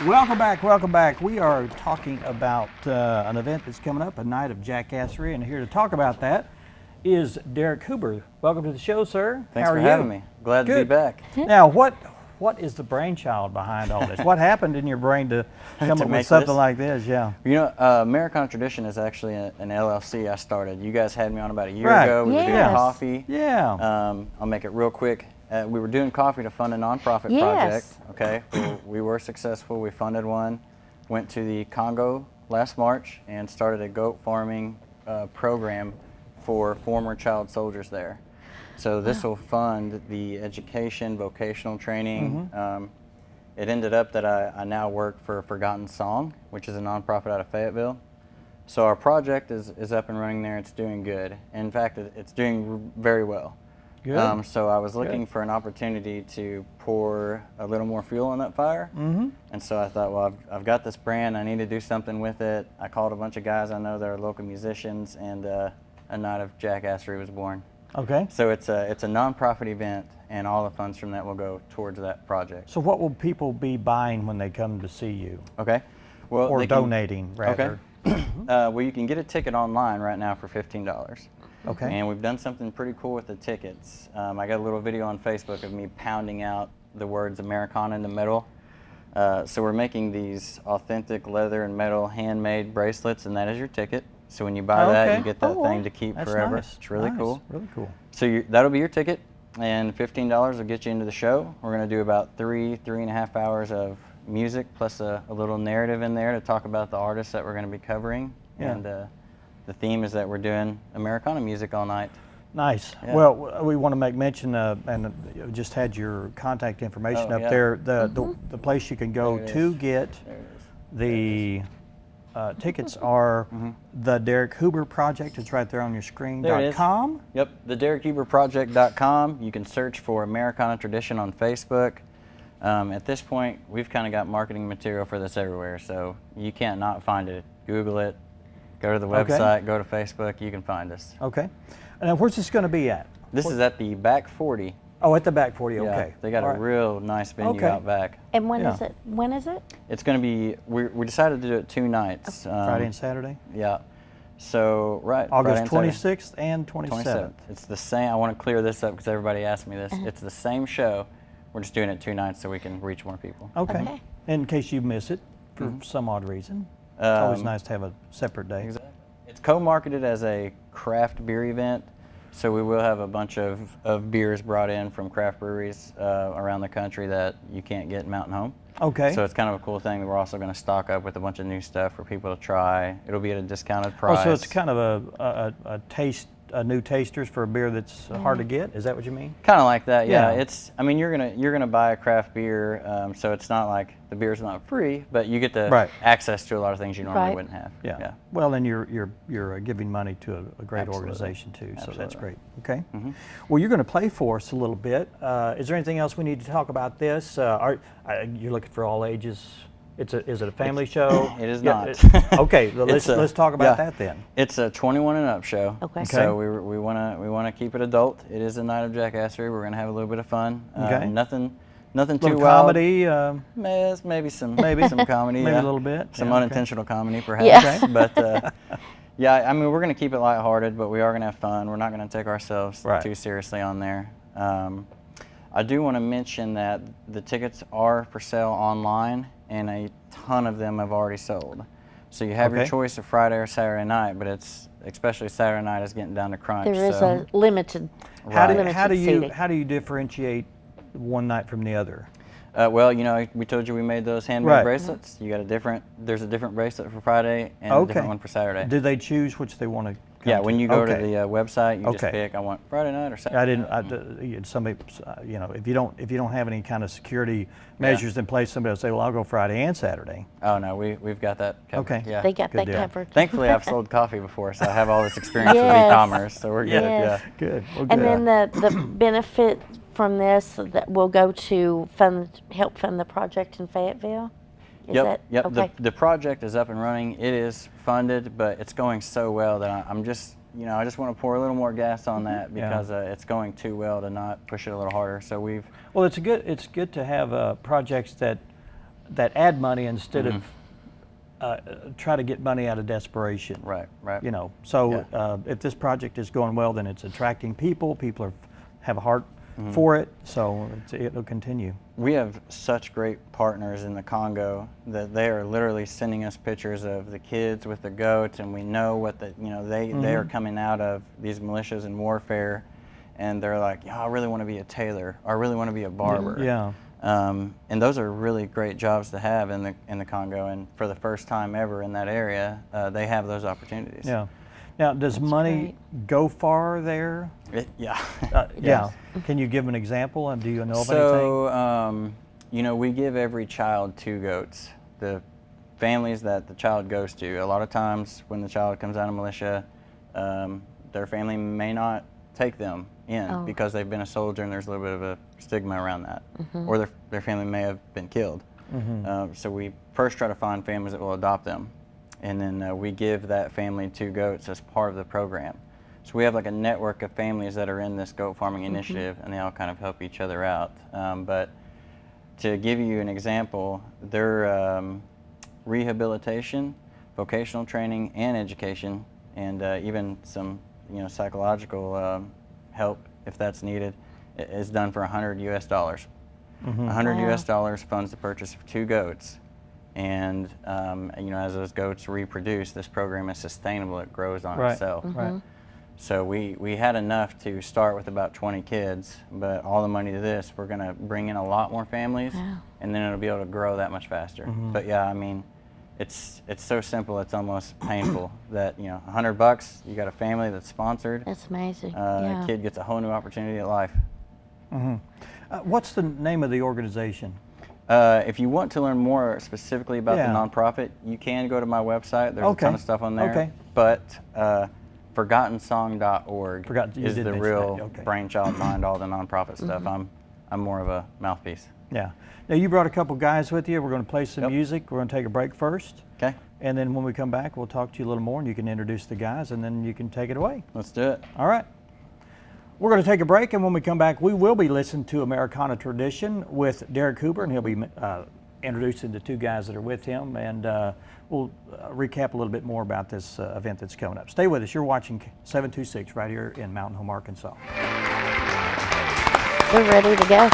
Welcome back, welcome back. We are talking about an event that's coming up, a Night of Jackassery, and here to talk about that is Derek Huber. Welcome to the show, sir. Thanks for having me. Glad to be back. Now, what is the brainchild behind all this? What happened in your brain to come up with something like this? Yeah. You know, Americana Tradition is actually an LLC I started. You guys had me on about a year ago. We were doing coffee. Yeah. I'll make it real quick. We were doing coffee to fund a nonprofit project. Okay. We were successful. We funded one. Went to the Congo last March and started a goat farming program for former child soldiers there. So this will fund the education, vocational training. It ended up that I now work for Forgotten Song, which is a nonprofit out of Fayetteville. So our project is up and running there. It's doing good. In fact, it's doing very well. Good. So I was looking for an opportunity to pour a little more fuel on that fire. And so I thought, well, I've got this brand. I need to do something with it. I called a bunch of guys I know that are local musicians, and a Night of Jackassery was born. Okay. So it's a nonprofit event, and all the funds from that will go towards that project. So what will people be buying when they come to see you? Okay. Well, or donating, rather. Okay. Well, you can get a ticket online right now for $15. Okay. And we've done something pretty cool with the tickets. I got a little video on Facebook of me pounding out the words Americana in the middle. So we're making these authentic leather and metal handmade bracelets, and that is your ticket. So when you buy that, you get that thing to keep forever. Nice. It's really cool. Really cool. So that'll be your ticket, and $15 will get you into the show. We're going to do about three and a half hours of music, plus a little narrative in there to talk about the artists that we're going to be covering. Yeah. And the theme is that we're doing Americana music all night. Nice. Yeah. Well, we want to make mention, and just had your contact information up there. The place you can go to get the tickets are the Derek Huber Project. It's right there on your screen.com. Yep, the DerekHuberProject.com. You can search for Americana Tradition on Facebook. At this point, we've kind of got marketing material for this everywhere, so you can't not find it. Google it, go to the website, go to Facebook, you can find us. Okay. And where's this going to be at? This is at the Back 40. Oh, at the Back 40, okay. Yeah, they got a real nice venue out back. And when is it? When is it? It's going to be, we decided to do it 2 nights. Friday and Saturday? Yeah. So, August 26th and 27th. It's the same, I want to clear this up because everybody asked me this. It's the same show. We're just doing it 2 nights so we can reach more people. Okay. In case you miss it for some odd reason. It's always nice to have a separate day. Exactly. It's co-marketed as a craft beer event, so we will have a bunch of beers brought in from craft breweries around the country that you can't get in Mountain Home. Okay. So it's kind of a cool thing that we're also going to stock up with a bunch of new stuff for people to try. It'll be at a discounted price. Oh, so it's kind of a new tasters for a beer that's hard to get. Is that what you mean? Kind of like that, yeah. It's, I mean, you're gonna buy a craft beer, so it's not like the beer's not free, but you get the access to a lot of things you normally wouldn't have. Yeah. Well, and you're giving money to a great organization too, so that's great. Okay. Well, you're going to play for us a little bit. Is there anything else we need to talk about this? You're looking for all ages. Is it a family show? It is not. Okay, well, let's talk about that then. It's a 21 and up show. Okay. So we want to keep it adult. It is a Night of Jackassery. We're gonna have a little bit of fun. Nothing too wild. Comedy. Maybe some comedy. Maybe a little bit. Some unintentional comedy, perhaps. But yeah, I mean, we're gonna keep it lighthearted, but we are gonna have fun. We're not gonna take ourselves too seriously on there. I do want to mention that the tickets are for sale online, and a ton of them have already sold. So you have your choice of Friday or Saturday night, but it's especially Saturday night is getting down to crunch. There is a limited. How do you differentiate one night from the other? Well, you know, we told you we made those handmade bracelets. You got there's a different bracelet for Friday and a different one for Saturday. Do they choose which they want to? Yeah, when you go to the website, you just pick. I want Friday night or Saturday. Somebody, you know, if you don't have any kind of security measures in place, somebody will say, "Well, I'll go Friday and Saturday." Oh no, we've got that covered. Okay, yeah, they got that covered. Thankfully, I've sold coffee before, so I have all this experience with e-commerce, so we're good. Yes. Yeah, good. Well, and then the benefit from this that will go to help fund the project in Fayetteville. Yep. Okay. The project is up and running. It is funded, but it's going so well that I'm just, I just want to pour a little more gas on that because it's going too well to not push it a little harder. So well, it's good to have projects that that add money instead of try to get money out of desperation. Right, right. You know, so if this project is going well, then it's attracting people. People have a heart for it, so it'll continue. We have such great partners in the Congo that they are literally sending us pictures of the kids with the goats, and we know what they are coming out of these militias and warfare, and they're like, yeah, I really want to be a tailor, or I really want to be a barber. Yeah. And those are really great jobs to have in the Congo, and for the first time ever in that area, they have those opportunities. Yeah. Now, does money go far there? Yeah. Yeah. Can you give an example, and do you know of anything? So, you know, we give every child 2 goats. The families that the child goes to, a lot of times when the child comes out of militia, their family may not take them in because they've been a soldier, and there's a little bit of a stigma around that. Or their family may have been killed. So we first try to find families that will adopt them. And then we give that family 2 goats as part of the program. So we have like a network of families that are in this goat farming initiative, and they all kind of help each other out. But to give you an example, their rehabilitation, vocational training, and education, and even some psychological help if that's needed, is done for $100 US. $100 US funds the purchase of 2 goats. And as those goats reproduce, this program is sustainable. It grows on itself. Right. So we had enough to start with about 20 kids, but all the money to this, we're going to bring in a lot more families, and then it'll be able to grow that much faster. But yeah, I mean, it's so simple, it's almost painful that, $100, you got a family that's sponsored. That's amazing. A kid gets a whole new opportunity at life. What's the name of the organization? If you want to learn more specifically about the nonprofit, you can go to my website. There's a ton of stuff on there. But ForgottenSong.org is the real brainchild behind all the nonprofit stuff. I'm more of a mouthpiece. Yeah. Now, you brought a couple guys with you. We're going to play some music. We're going to take a break first. Okay. And then when we come back, we'll talk to you a little more, and you can introduce the guys, and then you can take it away. Let's do it. All right. We're going to take a break, and when we come back, we will be listening to Americana Tradition with Derek Huber, and he'll be introducing the 2 guys that are with him, and we'll recap a little bit more about this event that's coming up. Stay with us. You're watching 726 right here in Mountain Home, Arkansas. We're ready to go.